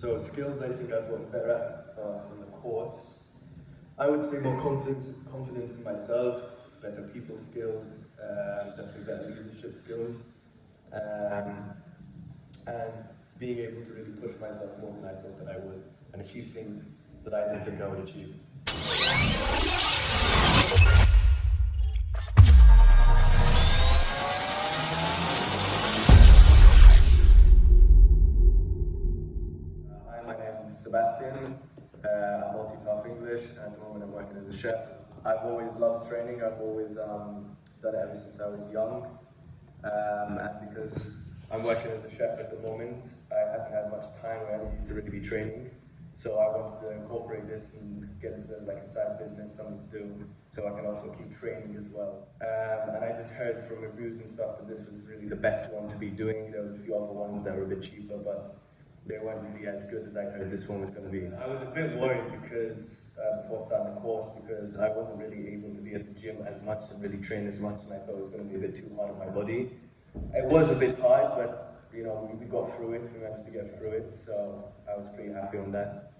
So skills I think I've gotten better at from the course. I would say more confidence in myself, better people skills, definitely better leadership skills, and being able to really push myself more than I thought that I would, and achieve things that I didn't think I would achieve. Hi, my name is Sebastian. I'm multi-half English, and at the moment I'm working as a chef. I've always loved training. I've always done it ever since I was young. And because I'm working as a chef at the moment, I haven't had much time or energy to really be training. So I wanted to incorporate this and get it as like a side business, something to do, so I can also keep training as well. And I just heard from reviews and stuff that this was really the best one to be doing. There was a few other ones that were a bit cheaper, but they weren't really as good as I heard this one was going to be. I was a bit worried because before starting the course, because I wasn't really able to be at the gym as much and really train as much, and I thought it was going to be a bit too hard on my body. It was a bit hard, but you know, we got through it. We managed to get through it, so I was pretty happy on that.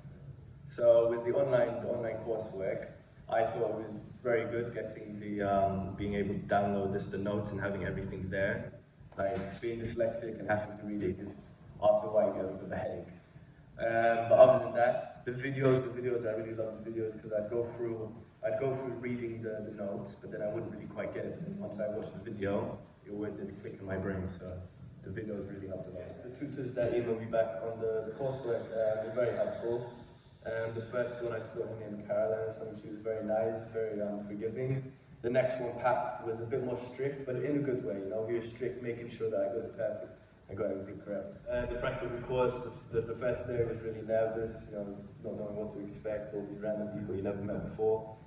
So with the online coursework, I thought it was very good getting the being able to download the notes and having everything there. Like being dyslexic and having to read it, after a while you get a bit of a headache. But other than that, the videos, I really loved the videos because I'd go through reading the notes, but then I wouldn't really quite get it. And once I watched the video, it would just click in my brain. So the videos really helped a lot. The tutors that emailed me back on the coursework were very helpful. The first one, I forgot her name, Caroline, so she was very nice, very forgiving. The next one, Pat, was a bit more strict, but in a good way. You know, he was strict, making sure that I got it perfect. I got everything correct. The practical course, the first day I was really nervous, you know, not knowing what to expect, all these random people you never met before.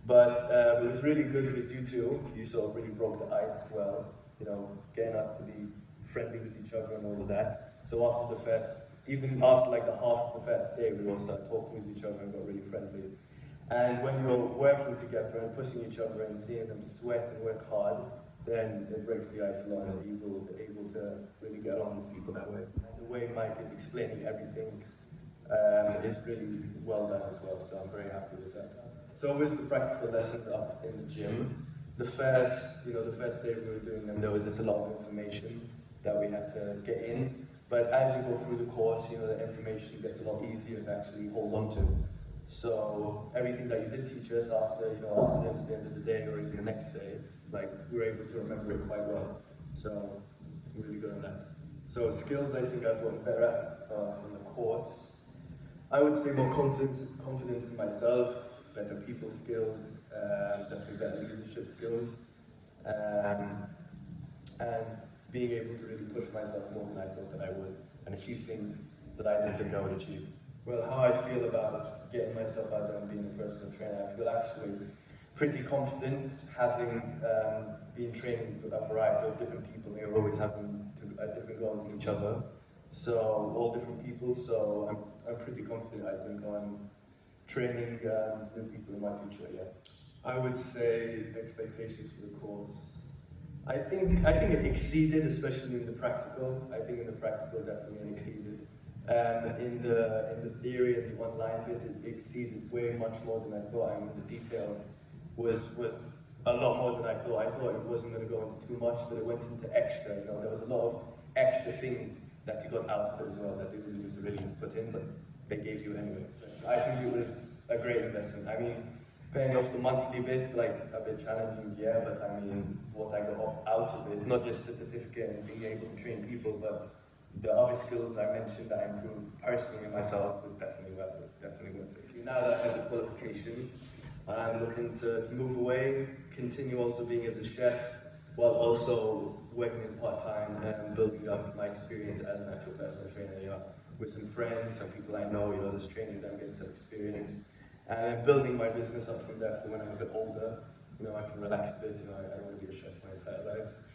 But it was really good with you two. You sort of really broke the ice well, you know, getting us to be friendly with each other and all of that. So even after like the half of the first day, we all started talking with each other and got really friendly. And when you're working together and pushing each other and seeing them sweat and work hard, then it breaks the ice a lot and you're able to really get on with people that way. And the way Mike is explaining everything is really well done as well, so I'm very happy with that. So with the practical lessons up in the gym, the first day we were doing them, there was just a lot of information that we had to get in. But as you go through the course, you know, the information gets a lot easier to actually hold on to. So everything that you did teach us after the end of the day or even the next day, like we were able to remember it quite well. So I'm really good on that. So skills I think I've gotten better at from the course. I would say more confidence in myself, better people skills, definitely better leadership skills, and being able to really push myself more than I thought that I would, and achieve things that I didn't think I would achieve. Well, how I feel about getting myself out there and being a personal trainer, I feel actually pretty confident having been training with a variety of different people. They're always having different goals than each other, so all different people. So I'm pretty confident, I think, on training new people in my future. Yeah, I would say expectations for the course. I think it exceeded, especially in the practical. I think in the practical definitely it exceeded. In the theory and the online bit, it exceeded way much more than I thought. I mean, the detail was a lot more than I thought. I thought it wasn't going to go into too much, but it went into extra. You know, there was a lot of extra things that you got out of it as well that they didn't need to really put in, but they gave you anyway. I think it was a great investment. I mean, paying off the monthly bits, like a bit challenging, yeah, but I mean, what I got out of it, not just the certificate and being able to train people, but the other skills I mentioned that I improved personally myself was definitely worth it. Now that I have the qualification, I'm looking to move away, continue also being as a chef, while also working in part-time and building up my experience as an actual personal trainer, you know, with some friends, some people I know, you know, just training them, get some experience. And building my business up from there for when I'm a bit older, you know, I can relax a bit, you know, I don't want to be a chef my entire life.